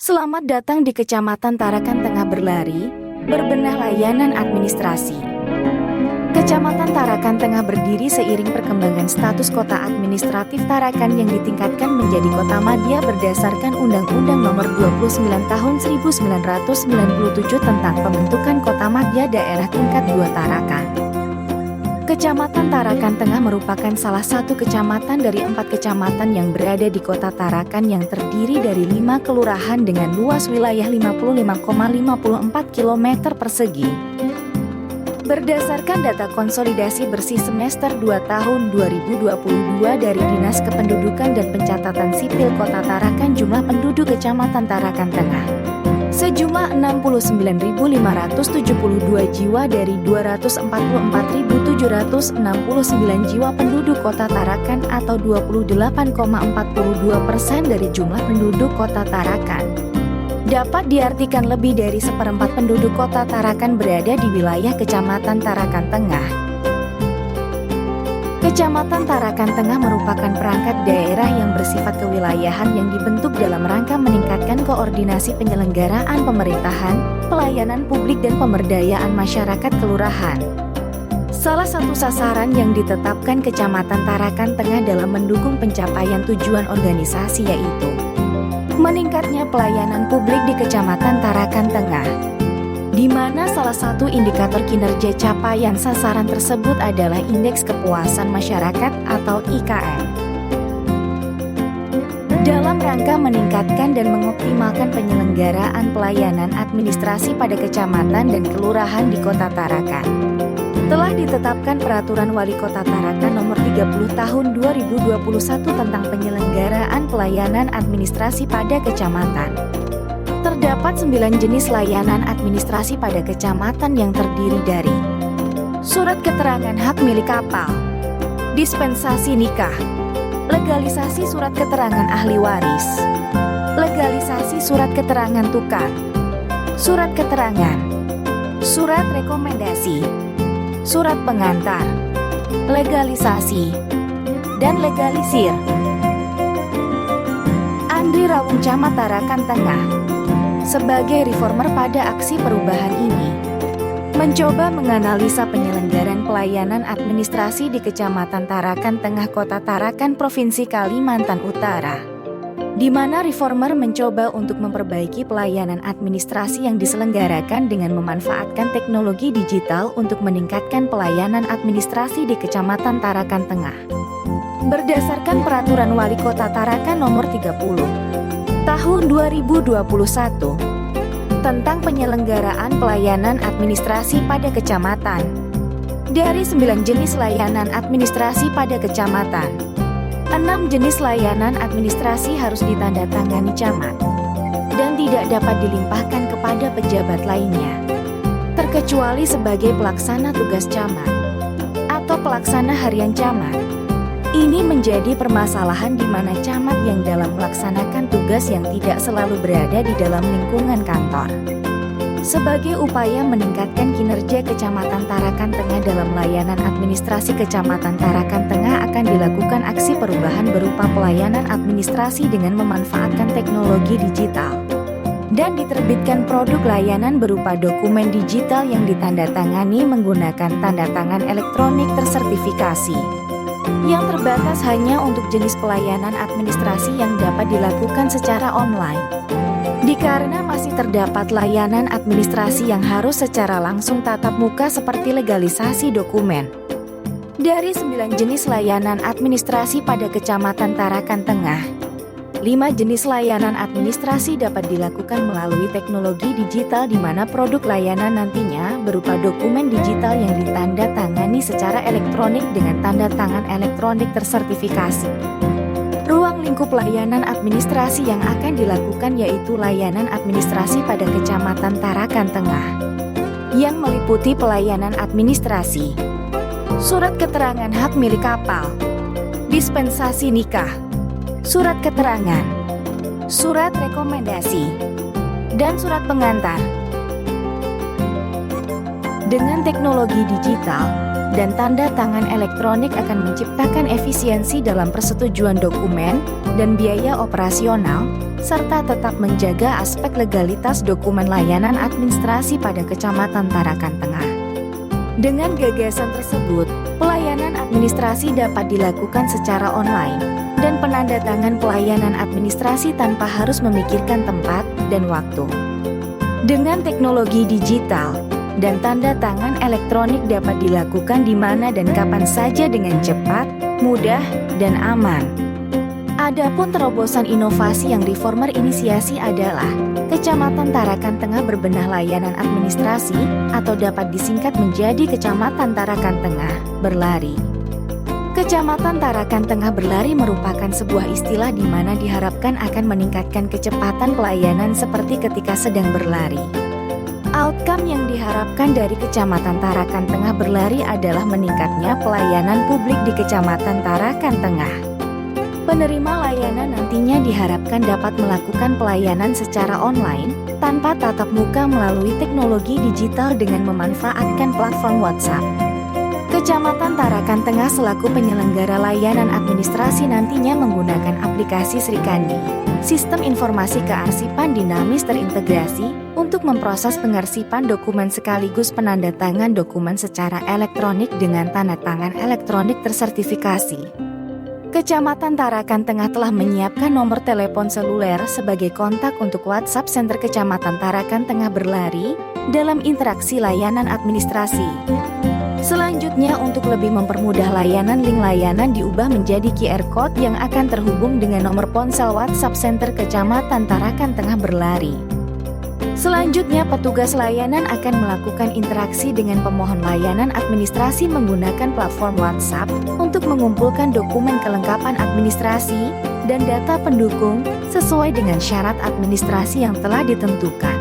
Selamat datang di Kecamatan Tarakan Tengah Berlari, berbenah layanan administrasi. Kecamatan Tarakan Tengah berdiri seiring perkembangan status kota administratif Tarakan yang ditingkatkan menjadi kota madya berdasarkan Undang-Undang Nomor 29 Tahun 1997 tentang pembentukan Kota Madya Daerah Tingkat 2 Tarakan. Kecamatan Tarakan Tengah merupakan salah satu kecamatan dari 4 kecamatan yang berada di kota Tarakan yang terdiri dari 5 kelurahan dengan luas wilayah 55,54 km persegi. Berdasarkan data konsolidasi bersih semester 2 tahun 2022 dari Dinas Kependudukan dan Pencatatan Sipil Kota Tarakan, jumlah penduduk Kecamatan Tarakan Tengah sejumlah 69.572 jiwa dari 244.769 jiwa penduduk Kota Tarakan atau 28,42% dari jumlah penduduk Kota Tarakan. Dapat diartikan lebih dari seperempat penduduk Kota Tarakan berada di wilayah Kecamatan Tarakan Tengah. Kecamatan Tarakan Tengah merupakan perangkat daerah yang bersifat kewilayahan yang dibentuk dalam rangka meningkatkan koordinasi penyelenggaraan pemerintahan, pelayanan publik dan pemberdayaan masyarakat kelurahan. Salah satu sasaran yang ditetapkan Kecamatan Tarakan Tengah dalam mendukung pencapaian tujuan organisasi yaitu meningkatnya pelayanan publik di Kecamatan Tarakan Tengah, di mana salah satu indikator kinerja capaian sasaran tersebut adalah Indeks Kepuasan Masyarakat atau IKM. Dalam rangka meningkatkan dan mengoptimalkan penyelenggaraan pelayanan administrasi pada kecamatan dan kelurahan di Kota Tarakan, telah ditetapkan Peraturan Wali Kota Tarakan Nomor 30 Tahun 2021 tentang penyelenggaraan pelayanan administrasi pada kecamatan. Terdapat 9 jenis layanan administrasi pada kecamatan yang terdiri dari surat keterangan hak milik kapal, dispensasi nikah, legalisasi surat keterangan ahli waris, legalisasi surat keterangan tukang, surat keterangan, surat rekomendasi, surat pengantar, legalisasi, dan legalisir. Andri Rawung, Camat Tarakan Tengah, sebagai reformer pada aksi perubahan ini, mencoba menganalisa penyelenggaraan pelayanan administrasi di Kecamatan Tarakan Tengah, Kota Tarakan, Provinsi Kalimantan Utara, di mana reformer mencoba untuk memperbaiki pelayanan administrasi yang diselenggarakan dengan memanfaatkan teknologi digital untuk meningkatkan pelayanan administrasi di Kecamatan Tarakan Tengah. Berdasarkan Peraturan Wali Kota Tarakan Nomor 30 Tahun 2021 tentang penyelenggaraan pelayanan administrasi pada kecamatan. Dari 9 jenis layanan administrasi pada kecamatan, 6 jenis layanan administrasi harus ditandatangani camat dan tidak dapat dilimpahkan kepada pejabat lainnya, terkecuali sebagai pelaksana tugas camat atau pelaksana harian camat. Ini menjadi permasalahan di mana camat yang dalam melaksanakan tugas yang tidak selalu berada di dalam lingkungan kantor. Sebagai upaya meningkatkan kinerja Kecamatan Tarakan Tengah dalam layanan administrasi Kecamatan Tarakan Tengah akan dilakukan aksi perubahan berupa pelayanan administrasi dengan memanfaatkan teknologi digital dan diterbitkan produk layanan berupa dokumen digital yang ditandatangani menggunakan tanda tangan elektronik tersertifikasi, yang terbatas hanya untuk jenis pelayanan administrasi yang dapat dilakukan secara online. Dikarenakan masih terdapat layanan administrasi yang harus secara langsung tatap muka seperti legalisasi dokumen. Dari 9 jenis layanan administrasi pada Kecamatan Tarakan Tengah, 5 jenis layanan administrasi dapat dilakukan melalui teknologi digital di mana produk layanan nantinya berupa dokumen digital yang ditandatangani secara elektronik dengan tanda tangan elektronik tersertifikasi. Ruang lingkup layanan administrasi yang akan dilakukan yaitu layanan administrasi pada Kecamatan Tarakan Tengah, yang meliputi pelayanan administrasi, surat keterangan hak milik kapal, dispensasi nikah, surat keterangan, surat rekomendasi, dan surat pengantar. Dengan teknologi digital, dan tanda tangan elektronik akan menciptakan efisiensi dalam persetujuan dokumen dan biaya operasional, serta tetap menjaga aspek legalitas dokumen layanan administrasi pada Kecamatan Tarakan Tengah. Dengan gagasan tersebut, pelayanan administrasi dapat dilakukan secara online, dan penandatangan pelayanan administrasi tanpa harus memikirkan tempat dan waktu. Dengan teknologi digital dan tanda tangan elektronik dapat dilakukan di mana dan kapan saja dengan cepat, mudah, dan aman. Adapun terobosan inovasi yang Reformer inisiasi adalah Kecamatan Tarakan Tengah Berbenah Layanan Administrasi atau dapat disingkat menjadi Kecamatan Tarakan Tengah Berlari. Kecamatan Tarakan Tengah Berlari merupakan sebuah istilah di mana diharapkan akan meningkatkan kecepatan pelayanan seperti ketika sedang berlari. Outcome yang diharapkan dari Kecamatan Tarakan Tengah Berlari adalah meningkatnya pelayanan publik di Kecamatan Tarakan Tengah. Penerima layanan nantinya diharapkan dapat melakukan pelayanan secara online tanpa tatap muka melalui teknologi digital dengan memanfaatkan platform WhatsApp. Kecamatan Tarakan Tengah selaku penyelenggara layanan administrasi nantinya menggunakan aplikasi Srikandi, sistem informasi kearsipan dinamis terintegrasi, untuk memproses pengarsipan dokumen sekaligus penandatangan dokumen secara elektronik dengan tanda tangan elektronik tersertifikasi. Kecamatan Tarakan Tengah telah menyiapkan nomor telepon seluler sebagai kontak untuk WhatsApp Center Kecamatan Tarakan Tengah Berlari dalam interaksi layanan administrasi. Selanjutnya, untuk lebih mempermudah layanan, link layanan diubah menjadi QR Code yang akan terhubung dengan nomor ponsel WhatsApp Center Kecamatan Tarakan Tengah Berlari. Selanjutnya, petugas layanan akan melakukan interaksi dengan pemohon layanan administrasi menggunakan platform WhatsApp untuk mengumpulkan dokumen kelengkapan administrasi dan data pendukung sesuai dengan syarat administrasi yang telah ditentukan.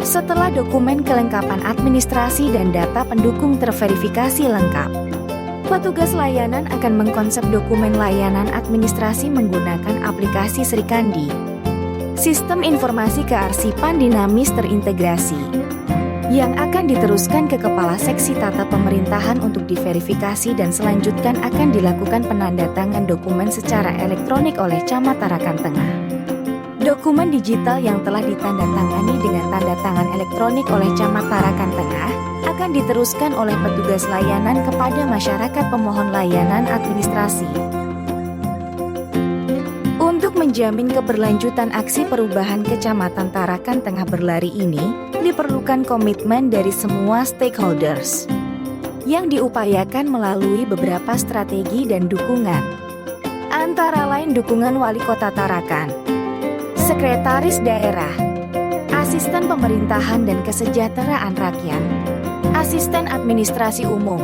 Setelah dokumen kelengkapan administrasi dan data pendukung terverifikasi lengkap, petugas layanan akan mengkonsep dokumen layanan administrasi menggunakan aplikasi Srikandi, sistem informasi kearsipan dinamis terintegrasi, yang akan diteruskan ke Kepala Seksi Tata Pemerintahan untuk diverifikasi dan selanjutnya akan dilakukan penandatangan dokumen secara elektronik oleh Camat Tarakan Tengah. Dokumen digital yang telah ditandatangani dengan tanda tangan elektronik oleh Camat Tarakan Tengah akan diteruskan oleh petugas layanan kepada masyarakat pemohon layanan administrasi. Untuk menjamin keberlanjutan aksi perubahan Kecamatan Tarakan Tengah Berlari ini, diperlukan komitmen dari semua stakeholders yang diupayakan melalui beberapa strategi dan dukungan. Antara lain dukungan Wali Kota Tarakan, Sekretaris Daerah, Asisten Pemerintahan dan Kesejahteraan Rakyat, Asisten Administrasi Umum,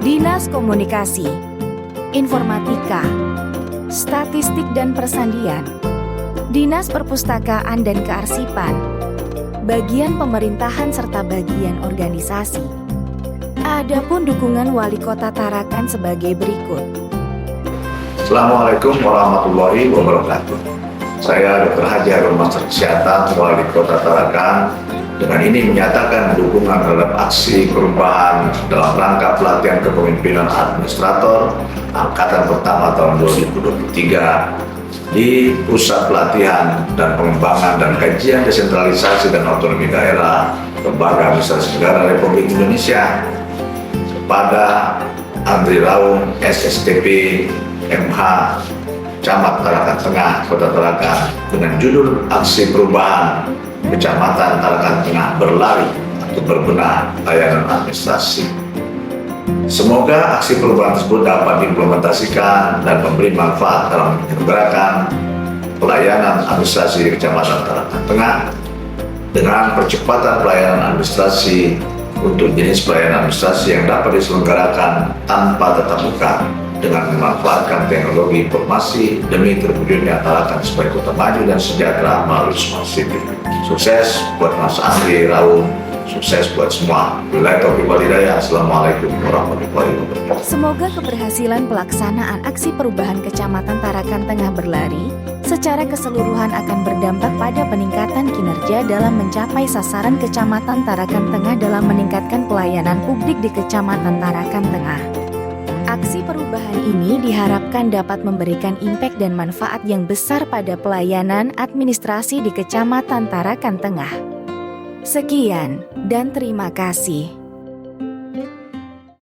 Dinas Komunikasi, Informatika, Statistik dan Persandian, Dinas Perpustakaan dan Kearsipan, bagian pemerintahan serta bagian organisasi. Adapun dukungan Wali Kota Tarakan sebagai berikut. Assalamualaikum warahmatullahi wabarakatuh. Saya Dr. Haji Harun Master Kesehatan Wali Kota Tarakan dengan ini menyatakan dukungan terhadap aksi perubahan dalam rangka pelatihan kepemimpinan administrator Angkatan Pertama tahun 2023 di Pusat Pelatihan dan Pengembangan dan Kajian Desentralisasi dan Otonomi Daerah Lembaga Administrasi Negara Republik Indonesia kepada Andri Raung, SSTP, MH, Camat Tarakan Tengah, Kota Tarakan dengan judul Aksi Perubahan Kecamatan Tarakan Tengah Berlari untuk berbenah layanan administrasi. Semoga aksi perubahan tersebut dapat diimplementasikan dan memberi manfaat dalam menyelenggarakan pelayanan administrasi di Kecamatan Tarakan Tengah dengan percepatan pelayanan administrasi untuk jenis pelayanan administrasi yang dapat diselenggarakan tanpa tatap muka dengan memanfaatkan teknologi informasi demi terwujudnya Tarakan sebagai kota maju dan sejahtera melalui Smart City. Sukses buat Mas Andri Raung Sukses buat semua. Wabillahi taufiq wal hidayah. Assalamualaikum warahmatullahi wabarakatuh. Semoga keberhasilan pelaksanaan aksi perubahan Kecamatan Tarakan Tengah Berlari secara keseluruhan akan berdampak pada peningkatan kinerja dalam mencapai sasaran Kecamatan Tarakan Tengah dalam meningkatkan pelayanan publik di Kecamatan Tarakan Tengah. Aksi perubahan ini diharapkan dapat memberikan impact dan manfaat yang besar pada pelayanan administrasi di Kecamatan Tarakan Tengah. Sekian dan terima kasih.